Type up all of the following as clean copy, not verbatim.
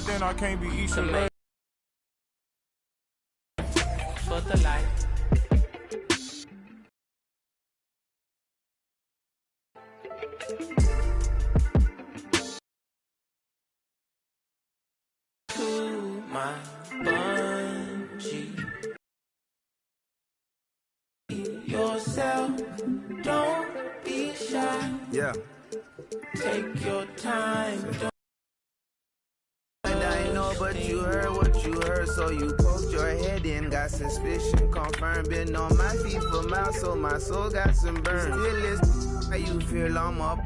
but then I can't be eating right. For the light. To my bungee. Yourself, don't be shy. Yeah. Take your time. And I ain't know, but you heard what you heard, so you poked your head in, got suspicion confirmed. Been on my feet for miles, so my soul got some burn. Still is how you feel I'm up.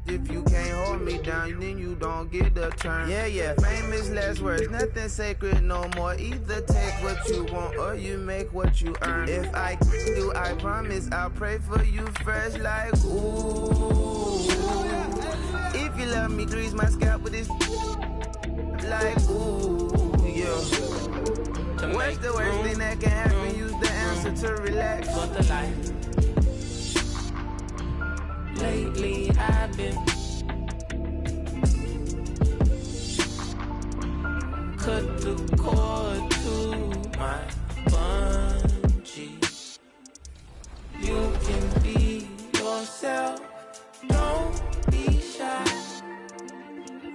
If you can't hold me down, then you don't get a turn. Yeah, famous last words, nothing sacred no more. Either take what you want or you make what you earn. If I do, I promise I'll pray for you fresh like ooh. If you love me, grease my scalp with this like ooh, yeah. What's the worst thing that can happen? Use the answer to relax. For the life. Lately I've been cut the cord to my bungee. You can be yourself, don't be shy.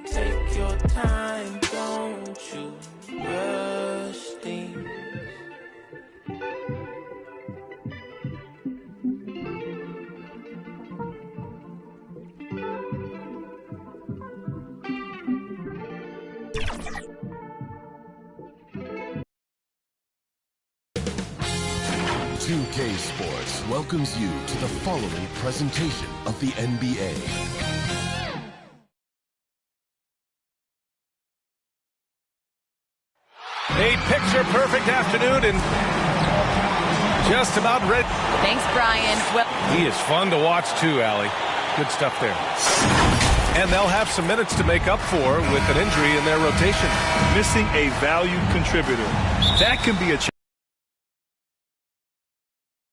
Take your time, don't you rush things. K Sports welcomes you to the following presentation of the NBA. A picture-perfect afternoon and just about ready. Thanks, Brian. Well, he is fun to watch too, Allie. Good stuff there. And they'll have some minutes to make up for with an injury in their rotation. Missing a valued contributor. That can be a challenge.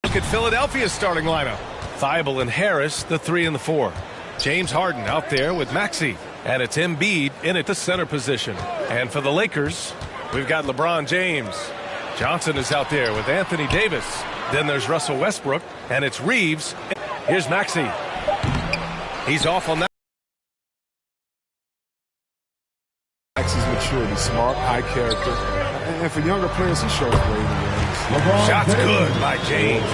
Look at Philadelphia's starting lineup. Thibault and Harris, the 3 and the 4. James Harden out there with Maxey. And it's Embiid in at the center position. And for the Lakers, we've got LeBron James. Johnson is out there with Anthony Davis. Then there's Russell Westbrook. And it's Reeves. Here's Maxey. He's off on that. Maxey's maturity, smart, high character. And for younger players, he shows great. Shots good by James.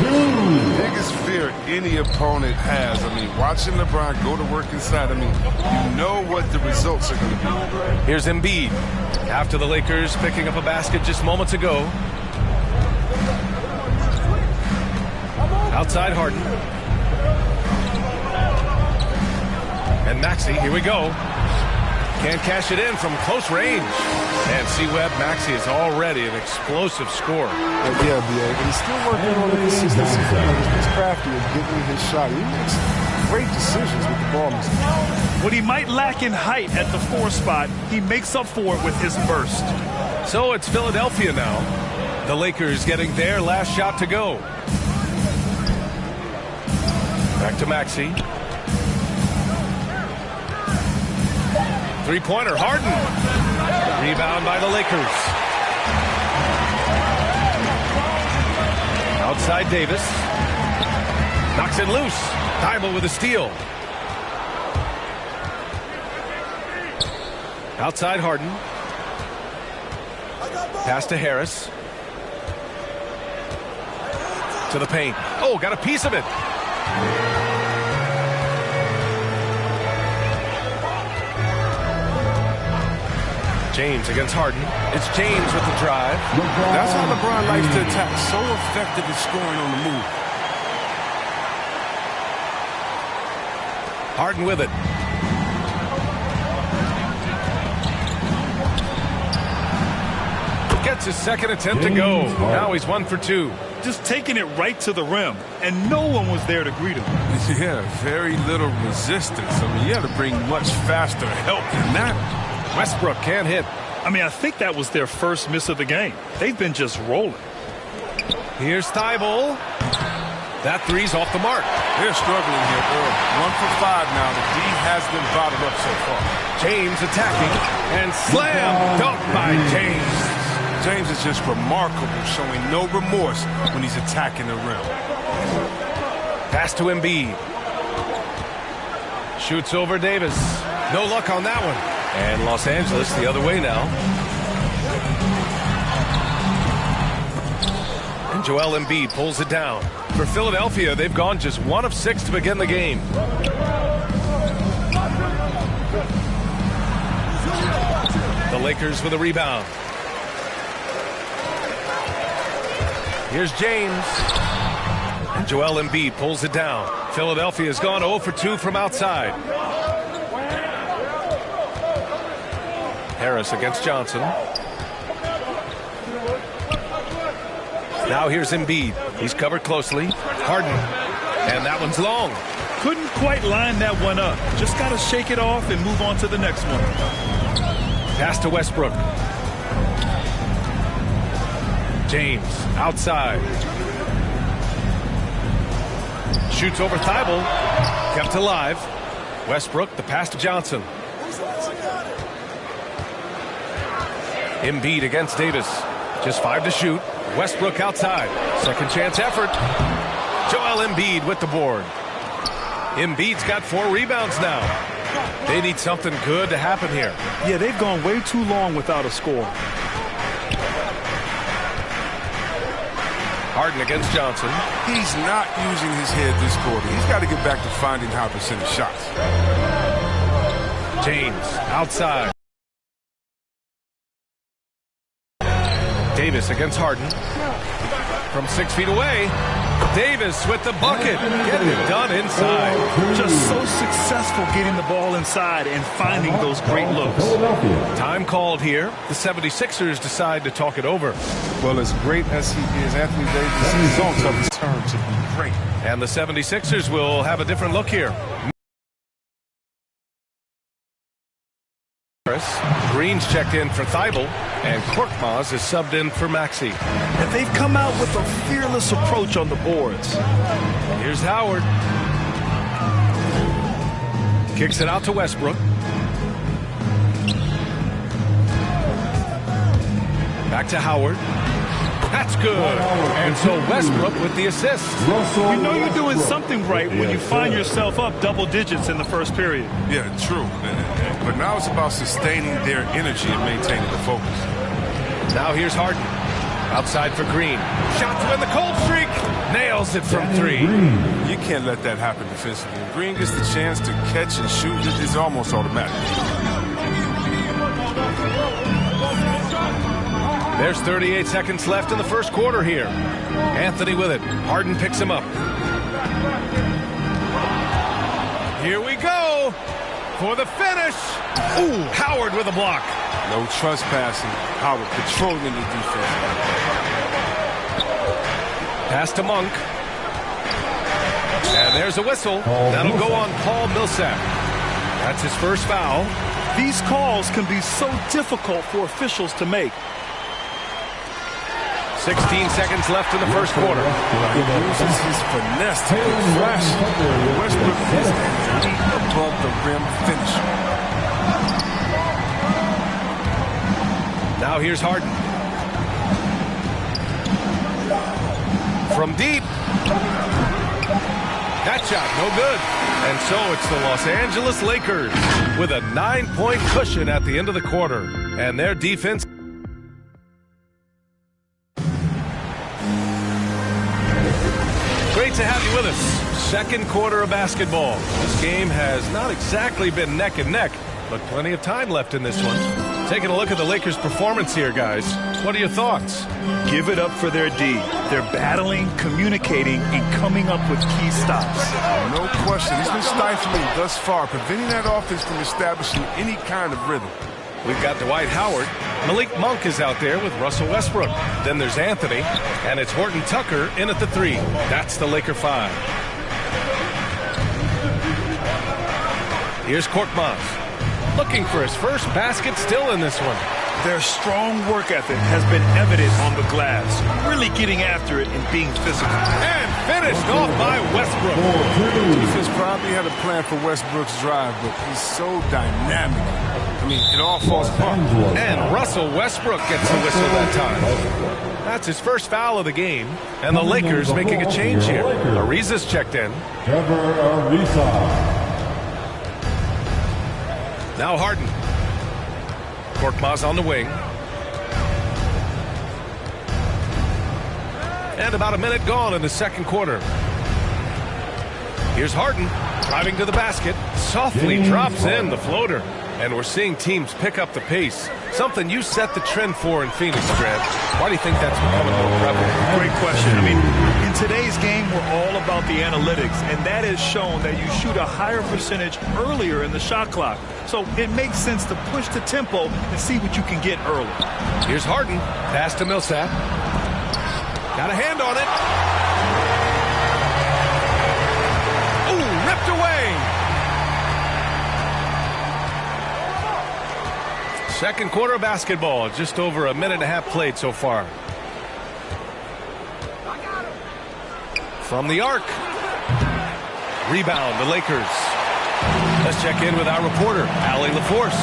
Biggest fear any opponent has. I mean, watching LeBron go to work inside, I mean, you know what the results are going to be. Here's Embiid. After the Lakers picking up a basket just moments ago. Outside Harden. And Maxey, here we go. Can't cash it in from close range. And see Webb, Maxey is already an explosive scorer. Yeah, B.A., but he's still working on the consistency. He's crafty at getting his shot. He makes great decisions with the ball. What he might lack in height at the 4 spot, he makes up for it with his burst. So it's Philadelphia now. The Lakers getting their last shot to go. Back to Maxey. Three-pointer, Harden. Rebound by the Lakers. Outside Davis. Knocks it loose. Thibault with a steal. Outside Harden. Pass to Harris. To the paint. Oh, got a piece of it. James against Harden. It's James with the drive. That's how LeBron likes to attack. So effective at scoring on the move. Harden with it. Gets his second attempt to go. Now he's 1 for 2. Just taking it right to the rim, and no one was there to greet him. Yeah, very little resistance. I mean, you had to bring much faster help than that. Westbrook can't hit. I mean, I think that was their first miss of the game. They've been just rolling. Here's Thibault. That three's off the mark. They're struggling here, boy. 1 for 5 now. The D has them bottled up so far. James attacking, and slam dunk by James. James is just remarkable, showing no remorse when he's attacking the rim. Pass to Embiid. Shoots over Davis. No luck on that one. And Los Angeles the other way now. And Joel Embiid pulls it down. For Philadelphia, they've gone just 1 of 6 to begin the game. The Lakers with a rebound. Here's James. And Joel Embiid pulls it down. Philadelphia has gone 0 for 2 from outside. Harris against Johnson. Now here's Embiid. He's covered closely. Harden. And that one's long. Couldn't quite line that one up. Just got to shake it off and move on to the next one. Pass to Westbrook. James outside. Shoots over Thibault. Kept alive. Westbrook, the pass to Johnson. Embiid against Davis. Just 5 to shoot. Westbrook outside. Second chance effort. Joel Embiid with the board. Embiid's got 4 rebounds now. They need something good to happen here. Yeah, they've gone way too long without a score. Harden against Johnson. He's not using his head this quarter. He's got to get back to finding how to send shots. James outside. Davis against Harden. From 6 feet away. Davis with the bucket. Getting it done inside. Just so successful getting the ball inside and finding those great looks. Time called here. The 76ers decide to talk it over. Well, as great as he is, Anthony Davis, the results of his turn to be great. And the 76ers will have a different look here. Green's checked in for Thibault, and Korkmaz is subbed in for Maxey. And they've come out with a fearless approach on the boards. Here's Howard. Kicks it out to Westbrook. Back to Howard. That's good. And so Westbrook with the assist. You know you're doing something right when you find yourself up double digits in the first period. Yeah, true. But now it's about sustaining their energy and maintaining the focus. Now here's Harden. Outside for Green. Shot to win the cold streak. Nails it from 3. You can't let that happen defensively. When Green gets the chance to catch and shoot, it's almost automatic. There's 38 seconds left in the first quarter here. Anthony with it. Harden picks him up. Here we go for the finish. Ooh, Howard with a block. No trespassing. Howard controlling the defense. Pass to Monk. And there's a whistle. That'll go on Paul Millsap. That's his first foul. These calls can be so difficult for officials to make. 16 seconds left in the first quarter. He uses his finesse to flash. Westbrook is deep above the rim finish. Now here's Harden. From deep. That shot, no good. And so it's the Los Angeles Lakers with a 9-point cushion at the end of the quarter. And their defense. Great to have you with us. Second quarter of basketball. This game has not exactly been neck and neck, but plenty of time left in this one. Taking a look at the Lakers' performance here, guys. What are your thoughts? Give it up for their D. They're battling, communicating, and coming up with key stops. No question. He's been stifling thus far, preventing that offense from establishing any kind of rhythm. We've got Dwight Howard. Malik Monk is out there with Russell Westbrook. Then there's Anthony, and it's Horton Tucker in at the 3. That's the Laker 5. Here's Korkmaz. Looking for his first basket still in this one. Their strong work ethic has been evident on the glass, really getting after it and being physical. And finished off by Westbrook. Defense probably had a plan for Westbrook's drive, but he's so dynamic. I mean, it all falls apart. And Russell Westbrook gets the whistle that time. That's his first foul of the game. And the Lakers making a change here. Ariza's checked in. Now Harden. Korkmaz on the wing. And about a minute gone in the second quarter. Here's Harden driving to the basket. Softly drops in the floater. And we're seeing teams pick up the pace. Something you set the trend for in Phoenix, Grant. Why do you think that's becoming more prevalent? Great question. I mean, in today's game, we're all about the analytics, and that has shown that you shoot a higher percentage earlier in the shot clock. So it makes sense to push the tempo and see what you can get early. Here's Harden. Pass to Millsap. Got a hand on it. Ooh, ripped away. Second quarter basketball, just over a minute and a half played so far. From the arc. Rebound, the Lakers. Let's check in with our reporter, Allie LaForce.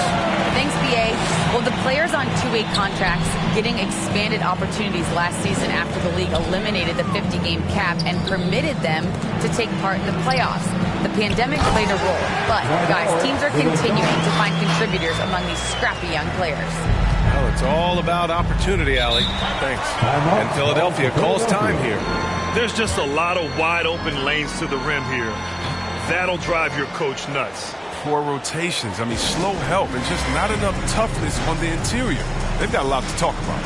Thanks, BA. Well, the players on two-way contracts getting expanded opportunities last season after the league eliminated the 50-game cap and permitted them to take part in the playoffs. The pandemic played a role, but, guys, teams are continuing to find contributors among these scrappy young players. Well, it's all about opportunity, Allie. Thanks. And Philadelphia calls time here. There's just a lot of wide-open lanes to the rim here. That'll drive your coach nuts. Poor rotations. I mean, slow help and just not enough toughness on the interior. They've got a lot to talk about.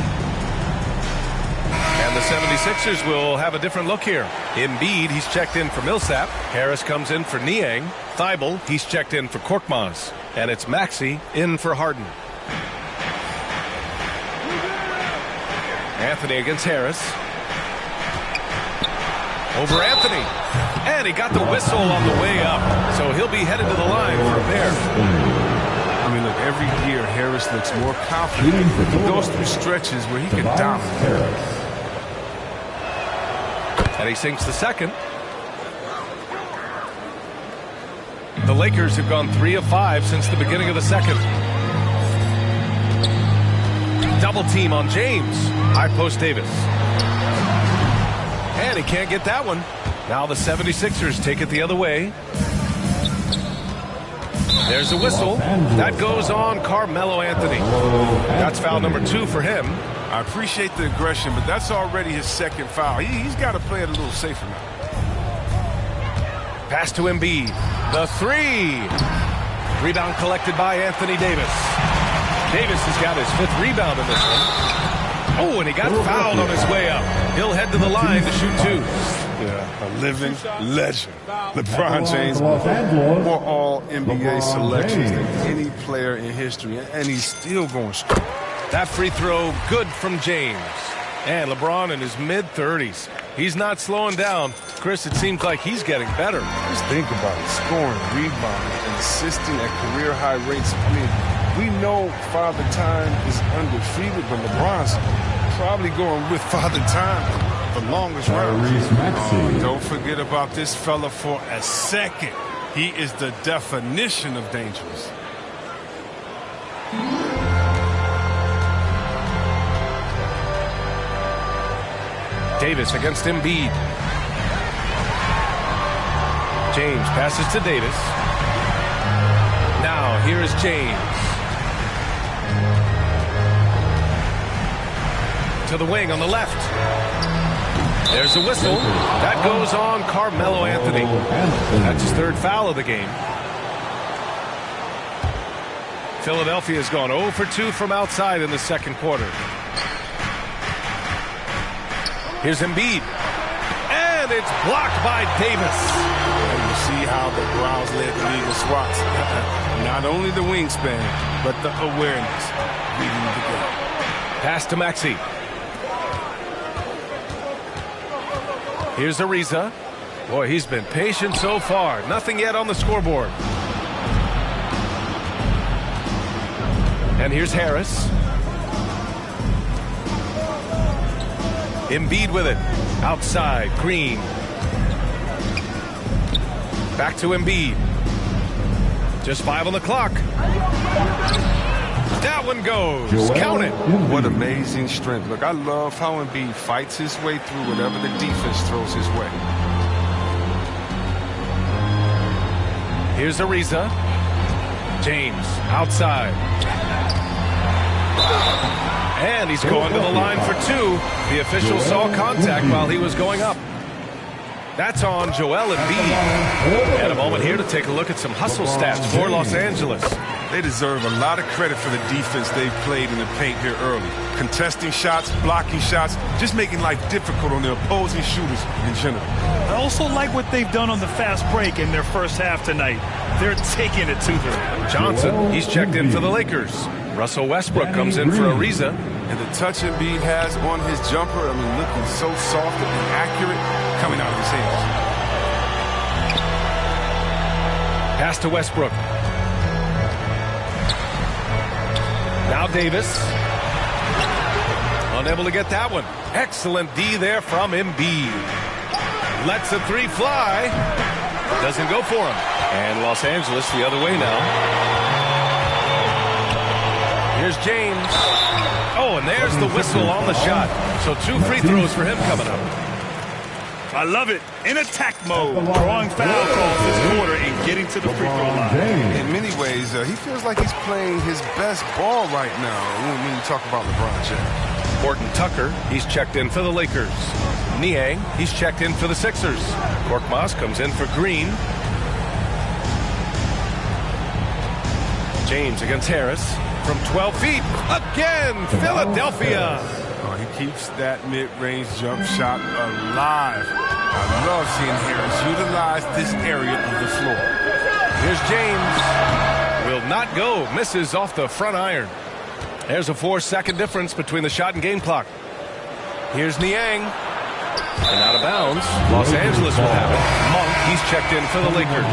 And the 76ers will have a different look here. Embiid, he's checked in for Millsap. Harris comes in for Niang. Thibault, he's checked in for Korkmaz. And it's Maxey in for Harden. Anthony against Harris. Over Anthony. And he got the whistle on the way up. So he'll be headed to the line for a pair. I mean, look, every year Harris looks more confident. He goes through stretches where he can dominate. And he sinks the second. The Lakers have gone 3 of 5 since the beginning of the second. Double team on James. High post Davis. And he can't get that one. Now the 76ers take it the other way. There's a whistle. That goes on Carmelo Anthony. That's foul number 2 for him. I appreciate the aggression, but that's already his second foul. He's got to play it a little safer now. Pass to Embiid. The 3. Rebound collected by Anthony Davis. Davis has got his 5th rebound in this one. Oh, and he got fouled on his way up. He'll head to the line to shoot 2. Yeah, a living legend. LeBron James, more all-NBA selections than any player in history, and he's still going strong. That free throw good from James. And LeBron in his mid-30s. He's not slowing down. Chris, it seems like he's getting better. Just think about it. Scoring, rebounding, and assisting at career-high rates. I mean, we know Father Time is undefeated, but LeBron's probably going with Father Time the longest run. Don't forget about this fella for a second. He is the definition of dangerous. Davis against Embiid. James passes to Davis. Now here is James. To the wing on the left. There's a whistle. That goes on Carmelo Anthony. That's his 3rd foul of the game. Philadelphia has gone 0 for 2 from outside in the second quarter. Here's Embiid. And it's blocked by Davis. And you see how the Browns led the league in swats. Not only the wingspan, but the awareness. Reading the game. Pass to Maxey. Here's Ariza. Boy, he's been patient so far. Nothing yet on the scoreboard. And here's Harris. Embiid with it. Outside, Green. Back to Embiid. Just 5 on the clock. That one goes. Count it. What amazing strength. Look, I love how Embiid fights his way through whatever the defense throws his way. Here's Ariza. James outside. And he's going to the line for 2. The official saw contact while he was going up. That's on Joel Embiid. And a moment here to take a look at some hustle stats for Los Angeles. They deserve a lot of credit for the defense they've played in the paint here early. Contesting shots, blocking shots, just making life difficult on the opposing shooters in general. I also like what they've done on the fast break in their first half tonight. They're taking it to them. Johnson, he's checked in for the Lakers. Russell Westbrook comes in for Ariza. And the touch Embiid has on his jumper, I mean, looking so soft and accurate coming out of his hands. Pass to Westbrook. Now Davis. Unable to get that one. Excellent D there from Embiid. Lets a 3 fly. Doesn't go for him. And Los Angeles the other way now. Here's James. Oh, and there's the whistle on the shot. So 2 free throws for him coming up. I love it. In attack mode. Drawing foul calls this quarter and getting to the free throw line. In many ways, he feels like he's playing his best ball right now when you talk about LeBron James. Horton Tucker, he's checked in for the Lakers. Niang, he's checked in for the Sixers. Korkmaz comes in for Green. James against Harris from 12 feet. Again, Philadelphia. Oh, he keeps that mid-range jump shot alive. I love seeing Harris utilize this area of the floor. Here's James. Will not go. Misses off the front iron. There's a 4-second difference between the shot and game clock. Here's Niang. And out of bounds. Los Angeles will have it. Monk, he's checked in for the Lakers.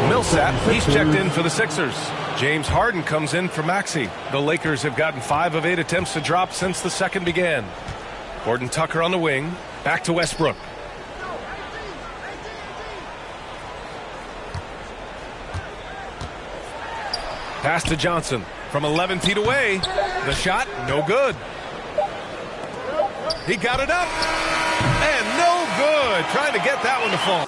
Millsap, he's checked in for the Sixers. James Harden comes in for Maxey. The Lakers have gotten 5 of 8 attempts to drop since the second began. Horton Tucker on the wing. Back to Westbrook. Pass to Johnson from 11 feet away. The shot, no good. He got it up. And no good. Trying to get that one to fall.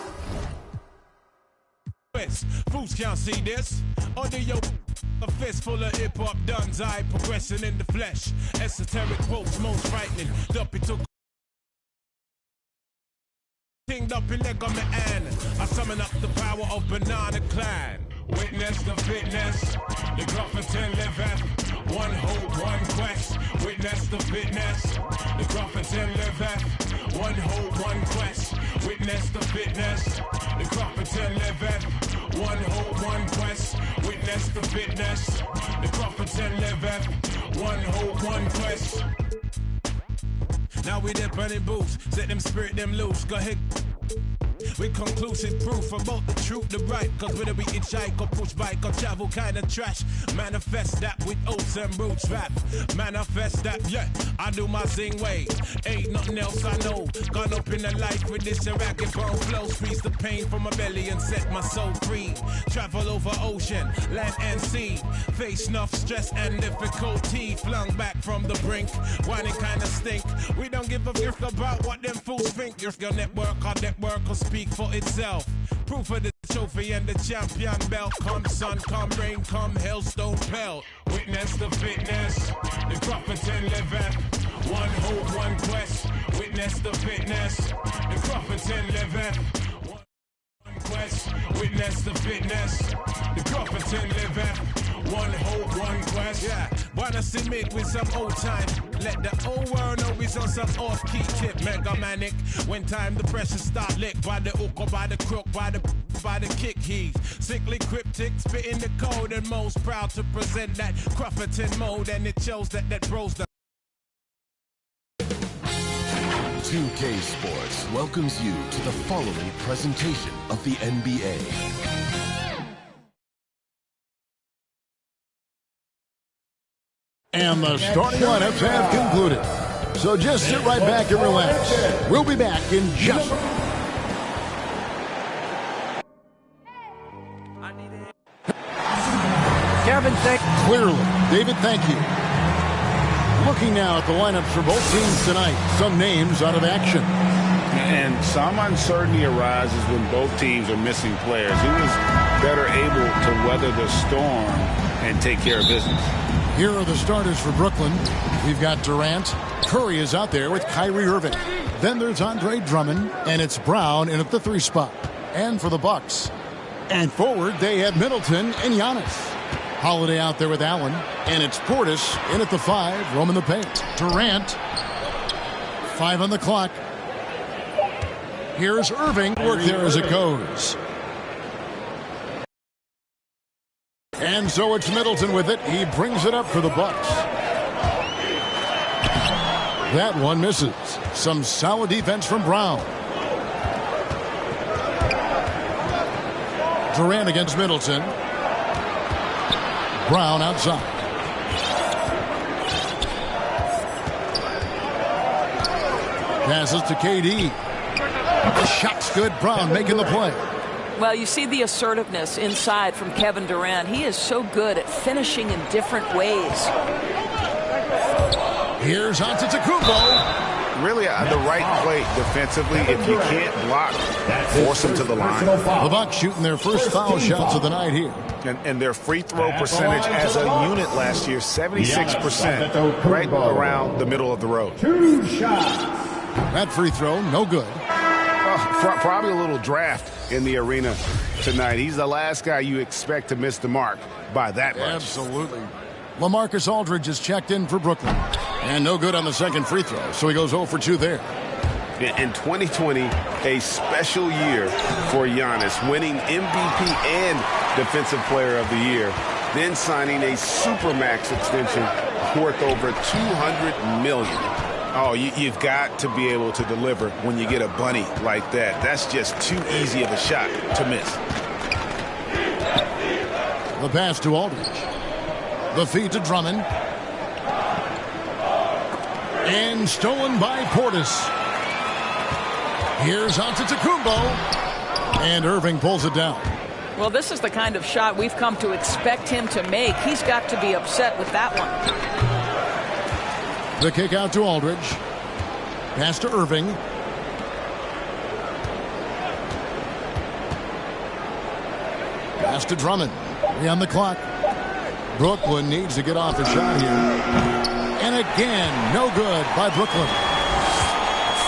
Fools can't see this. Under your a fist full of hip-hop duns. I progressing in the flesh. Esoteric quotes most frightening. Duppy took tinged up in leg on the end. I summon up the power of Banana Clan. Witness the fitness, the Gruffington liveth. One hope, one quest. Witness the fitness, the Gruffington liveth. One hope, one quest. Witness the fitness, the Gruffington liveth. One hope, one quest. Witness the fitness, the Gruffington liveth. One hope, one quest. Now we dip on the boots, set them spirit them loose. Go ahead. With conclusive proof about the truth, the right. Cause whether we hitchhike or push bike or travel kind of trash, manifest that with oats and roots rap. Manifest that, yeah, I do my zing way. Ain't nothing else I know. Gone up in the life with this ragged bone flow. Squeeze the pain from my belly and set my soul free. Travel over ocean, land and sea. Face enough stress and difficulty. Flung back from the brink, whining kinda stink. We don't give a f about what them fools think. Your network will speak for itself. Proof of the trophy and the champion belt. Come sun, come rain, come hailstone pelt. Witness the fitness, the Gruffington liveth. One hope, one quest. Witness the fitness, the Gruffington liveth. One quest. Witness the fitness, the Gruffington liveth. One hope, one quest. Yeah, wanna submit with some old time. Let the old world know we's on some off-key tip. Mega manic. When time the pressure start lick by the hook or by the crook, by the kick heave. Sickly cryptic, spitting the code and most proud to present that Gruffington mode. And it shows that bros the 2K Sports welcomes you to the following presentation of the NBA. And the starting lineups have concluded. So just sit right back and relax. We'll be back in just a moment. Kevin, clearly. David, thank you. Looking now at the lineups for both teams tonight. Some names out of action. And some uncertainty arises when both teams are missing players. Who is better able to weather the storm and take care of business? Here are the starters for Brooklyn. We've got Durant. Curry is out there with Kyrie Irving. Then there's Andre Drummond, and it's Brown in at the 3 spot. And for the Bucks, and forward, they have Middleton and Giannis. Holiday out there with Allen, and it's Portis in at the 5, roaming the paint. Durant, 5 on the clock. Here's Irving, work there as it goes. And so it's Middleton with it. He brings it up for the Bucks. That one misses. Some solid defense from Brown. Durant against Middleton. Brown outside. Passes to KD. The shot's good. Brown making the play. Well, you see the assertiveness inside from Kevin Durant. He is so good at finishing in different ways. Here's Antetokounmpo. Really the right play defensively. If you can't block, force them to the line. The Bucks shooting their first foul shots of the night here. And their free throw percentage as a unit last year, 76%, right around the middle of the road. 2 shots. That free throw, no good. Probably a little draft in the arena tonight. He's the last guy you expect to miss the mark by that much. Absolutely. LaMarcus Aldridge is checked in for Brooklyn. And no good on the second free throw, so he goes 0 for 2 there. In 2020, a special year for Giannis, winning MVP and Defensive Player of the Year, then signing a Supermax extension worth over $200 million. Oh, you've got to be able to deliver when you get a bunny like that. That's just too easy of a shot to miss. The pass to Aldridge. The feed to Drummond. And stolen by Portis. Here's Antetokounmpo. And Irving pulls it down. Well, this is the kind of shot we've come to expect him to make. He's got to be upset with that one. The kick out to Aldridge. Pass to Irving. Pass to Drummond. 3 on the clock. Brooklyn needs to get off a shot here. And again, no good by Brooklyn.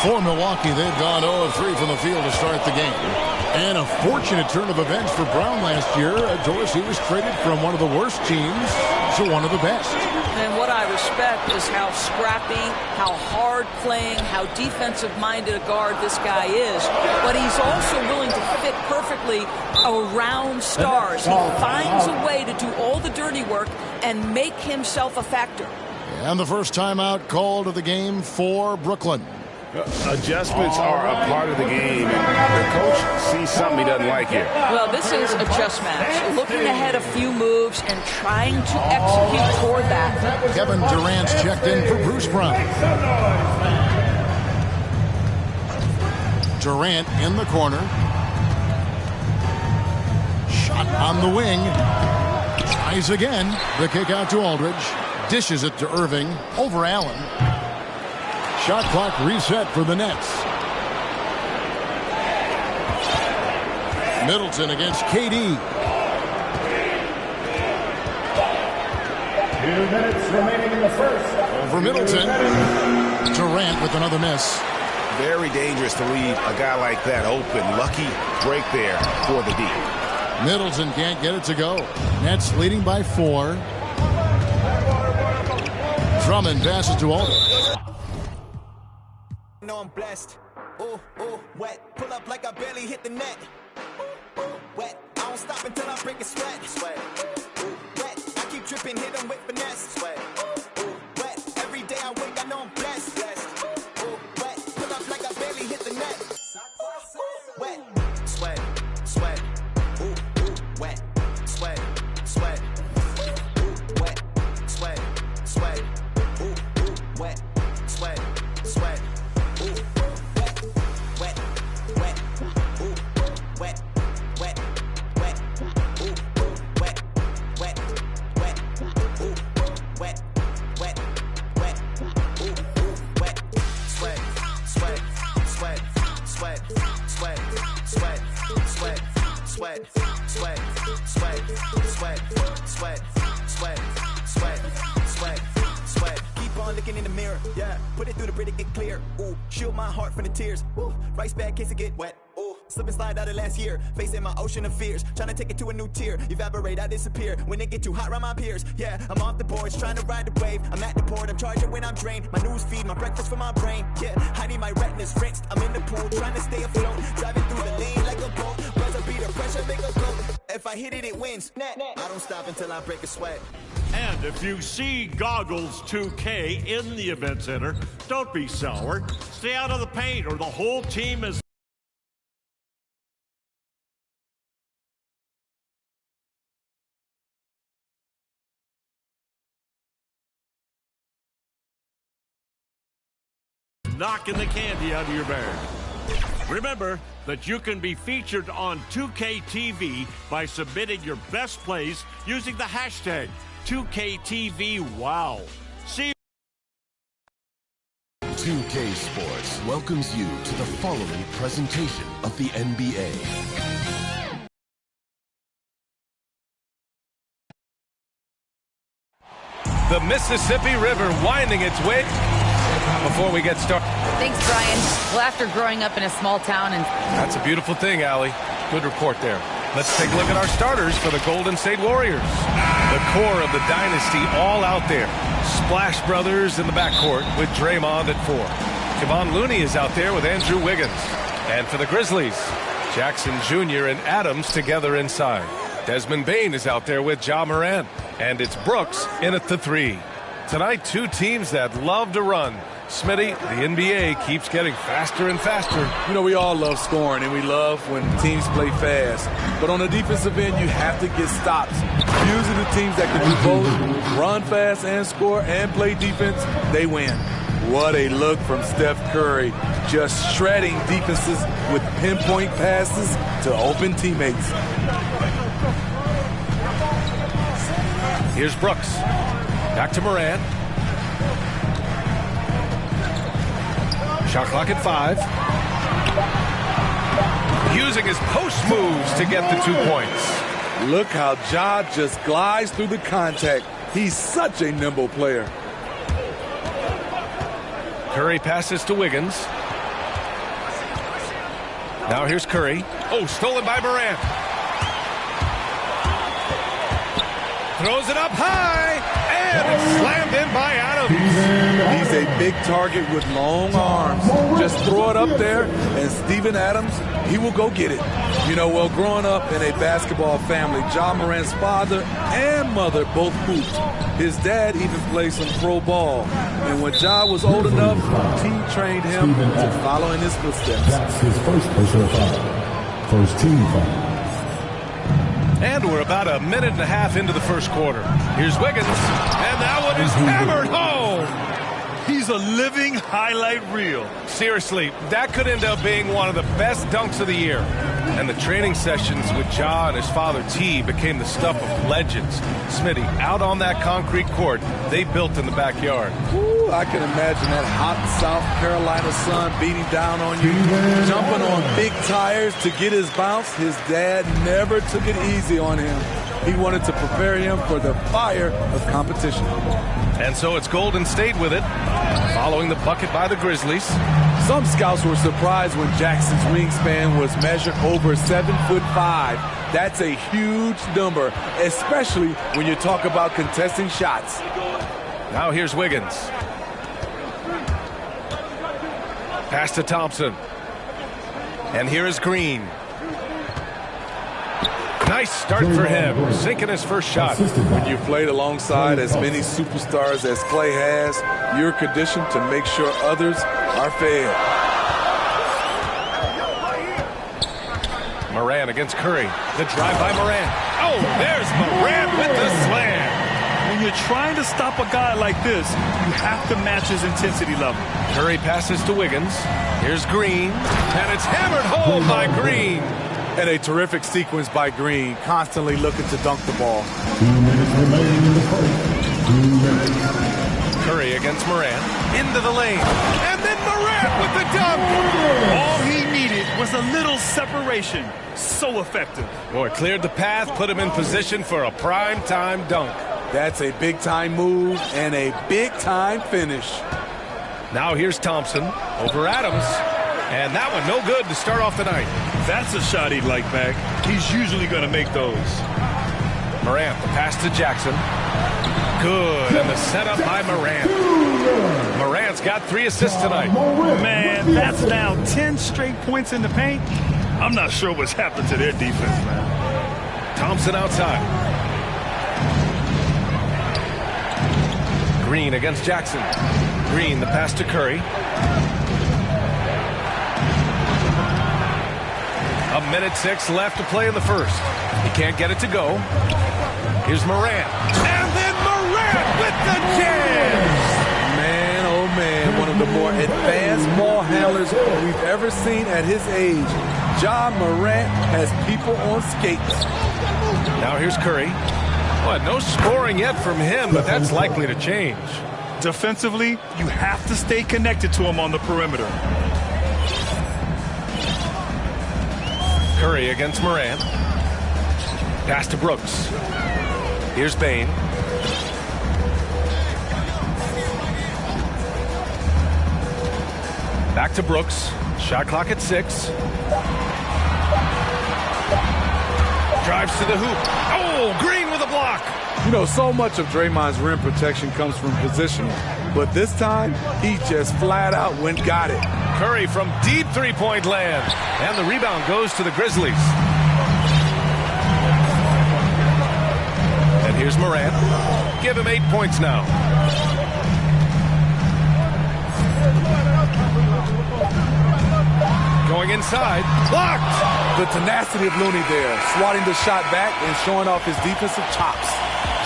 For Milwaukee, they've gone 0-3 from the field to start the game. And a fortunate turn of events for Brown last year. Doris, he was traded from one of the worst teams to one of the best. And what I respect is how scrappy, how hard playing, how defensive-minded a guard this guy is. But he's also willing to fit perfectly around stars. He finds a way to do all the dirty work and make himself a factor. And the first timeout called of the game for Brooklyn. Adjustments are a part of the game. The coach sees something he doesn't like here. Well, this is a chess match. Looking ahead a few moves and trying to execute toward that. Kevin Durant's checked in for Bruce Brown. Durant in the corner. Shot on the wing. Tries again. The kick out to Aldridge. Dishes it to Irving. Over Allen. Shot clock reset for the Nets. Middleton against KD. 2 minutes remaining in the first. Over Middleton. Durant with another miss. Very dangerous to leave a guy like that open. Lucky break there for the D. Middleton can't get it to go. Nets leading by 4. Drummond passes to Aldridge. know I'm blessed. Ooh, ooh, wet. Pull up like I barely hit the net. Ooh, ooh, wet. I don't stop until I break a sweat. Sweat. Ooh, wet. I keep tripping, hit them with finesse. Sweat. Ooh, wet. Every day I wake, I know I'm blessed. Ooh, wet. Pull up like I barely hit the net. Wet. Sweat. Sweat. Ooh, ooh, wet. Sweat. Sweat. Ooh, wet. Sweat. Sweat. Ooh, ooh, wet. Sweat. Sweat, sweat, sweat, sweat, sweat, sweat. Keep on looking in the mirror, yeah. Put it through the Brita, get clear. Ooh, shield my heart from the tears. Ooh, rice bag case it get wet. Ooh, slip and slide out of last year. Facing my ocean of fears. Trying to take it to a new tier. Evaporate, I disappear. When it get too hot around my peers. Yeah, I'm off the boards, trying to ride the wave. I'm at the port, I'm charging when I'm drained. My news feed, my breakfast for my brain. Yeah, I need my retinas rinsed. I'm in the pool, trying to stay afloat. Driving through the lane like a boat. Buzzer beater, pressure make a float. If I hit it, it wins. I don't stop until I break a sweat. And if you see Goggles 2K in the event center, don't be sour. Stay out of the paint or the whole team is... knocking the candy out of your bag. Remember that you can be featured on 2K TV by submitting your best plays using the hashtag 2KTVWow. See you. 2K Sports welcomes you to the following presentation of the NBA. The Mississippi River winding its way. Before we get started. Thanks, Brian. Well, after growing up in a small town and... That's a beautiful thing, Allie. Good report there. Let's take a look at our starters for the Golden State Warriors. The core of the dynasty all out there. Splash Brothers in the backcourt with Draymond at 4. Kevon Looney is out there with Andrew Wiggins. And for the Grizzlies, Jackson Jr. and Adams together inside. Desmond Bane is out there with Ja Morant. And it's Brooks in at the 3. Tonight, two teams that love to run. Smitty, the NBA keeps getting faster and faster. You know, we all love scoring, and we love when teams play fast. But on the defensive end, you have to get stops. Usually the teams that can do both, run fast and score and play defense, they win. What a look from Steph Curry, just shredding defenses with pinpoint passes to open teammates. Here's Brooks. Back to Morant. Shot clock at 5. Using his post moves to get the 2 points. Look how Ja just glides through the contact. He's such a nimble player. Curry passes to Wiggins. Now here's Curry. Oh, stolen by Morant. Throws it up high, and it's slammed in by Adams. He's a big target with long arms. Just throw it up there, and Steven Adams, he will go get it. You know, well, growing up in a basketball family, Ja Morant's father and mother both hooped. His dad even played some pro ball. And when Ja was old enough, he trained him to follow in his footsteps. That's his first personal foul. First team foul. And we're about a minute and a half into the first quarter. Here's Wiggins, and that one is hammered home. He's a living highlight reel. Seriously, that could end up being one of the best dunks of the year. And the training sessions with Ja and his father T became the stuff of legends. Smitty, out on that concrete court they built in the backyard. Ooh, I can imagine that hot South Carolina sun beating down on you, jumping on big tires to get his bounce. His dad never took it easy on him. He wanted to prepare him for the fire of competition. And so it's Golden State with it, following the bucket by the Grizzlies. Some scouts were surprised when Jackson's wingspan was measured over 7'5". That's a huge number, especially when you talk about contesting shots. Now here's Wiggins. Pass to Thompson. And here is Green. Nice start for him, sinking his first shot. When you played alongside as many superstars as Clay has, you're conditioned to make sure others are fed. Morant against Curry. The drive by Morant. Oh, there's Morant with the slam. When you're trying to stop a guy like this, you have to match his intensity level. Curry passes to Wiggins. Here's Green, and it's hammered home by Green. And a terrific sequence by Green, constantly looking to dunk the ball. 2 minutes remaining in the first. 2 minutes. Curry against Morant, into the lane, and then Morant with the dunk. All he needed was a little separation. So effective. Boy, cleared the path, put him in position for a prime-time dunk. That's a big-time move and a big-time finish. Now here's Thompson over Adams. And that one no good to start off the night. That's a shot he'd like back. He's usually going to make those. Morant, the pass to Jackson. Good, and the setup by Morant. Morant's got 3 assists tonight. Man, that's now 10 straight points in the paint. I'm not sure what's happened to their defense, man. Thompson outside. Green against Jackson. Green, the pass to Curry. A minute 6 left to play in the first. He can't get it to go. Here's Morant. And then Morant with the jam! Man, oh man, one of the more advanced ball handlers we've ever seen at his age. Ja Morant has people on skates. Now here's Curry. Well, no scoring yet from him, but that's likely to change. Defensively, you have to stay connected to him on the perimeter. Curry against Morant. Pass to Brooks. Here's Bane. Back to Brooks. Shot clock at 6. Drives to the hoop. Oh, Green with a block. You know, so much of Draymond's rim protection comes from position, but this time he just flat out went got it. Curry from deep three-point land, and the rebound goes to the Grizzlies. And here's Morant. Give him 8 points now. Going inside. Blocked! The tenacity of Looney there, swatting the shot back and showing off his defensive chops.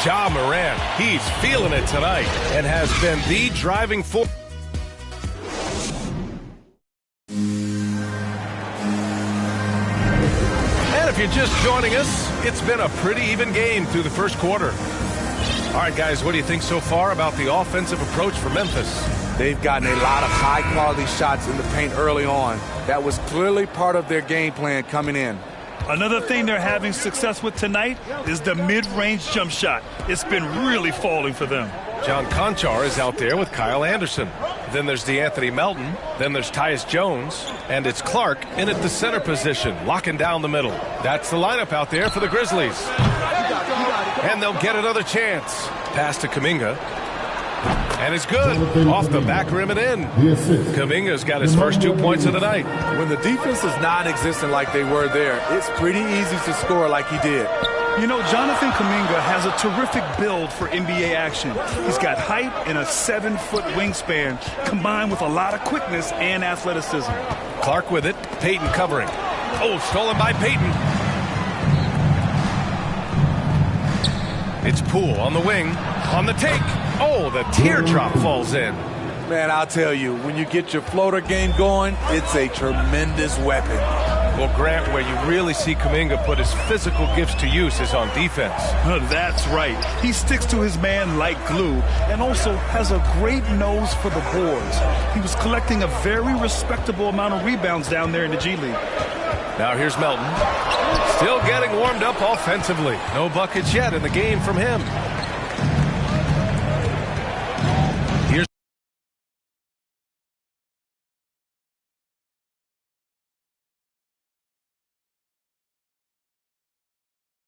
Ja Morant, he's feeling it tonight and has been the driving force. And if you're just joining us, it's been a pretty even game through the first quarter. All right, guys, what do you think so far about the offensive approach for Memphis? They've gotten a lot of high-quality shots in the paint early on. That was clearly part of their game plan coming in. Another thing they're having success with tonight is the mid-range jump shot. It's been really falling for them. John Conchar is out there with Kyle Anderson. Then there's DeAnthony Melton. Then there's Tyus Jones. And it's Clark in at the center position, locking down the middle. That's the lineup out there for the Grizzlies. And they'll get another chance. Pass to Kuminga. And it's good. Off the back rim and in. Kuminga's got his first 2 points of the night. When the defense is non-existent like they were there, it's pretty easy to score like he did. You know, Jonathan Kuminga has a terrific build for NBA action. He's got height and a 7-foot wingspan, combined with a lot of quickness and athleticism. Clark with it. Payton covering. Oh, stolen by Payton. It's Poole on the wing. On the take. Oh, the teardrop falls in. Man, I'll tell you, when you get your floater game going, it's a tremendous weapon. Well, Grant, where you really see Kuminga put his physical gifts to use is on defense. That's right. He sticks to his man like glue and also has a great nose for the boards. He was collecting a very respectable amount of rebounds down there in the G League. Now here's Melton. Still getting warmed up offensively. No buckets yet in the game from him.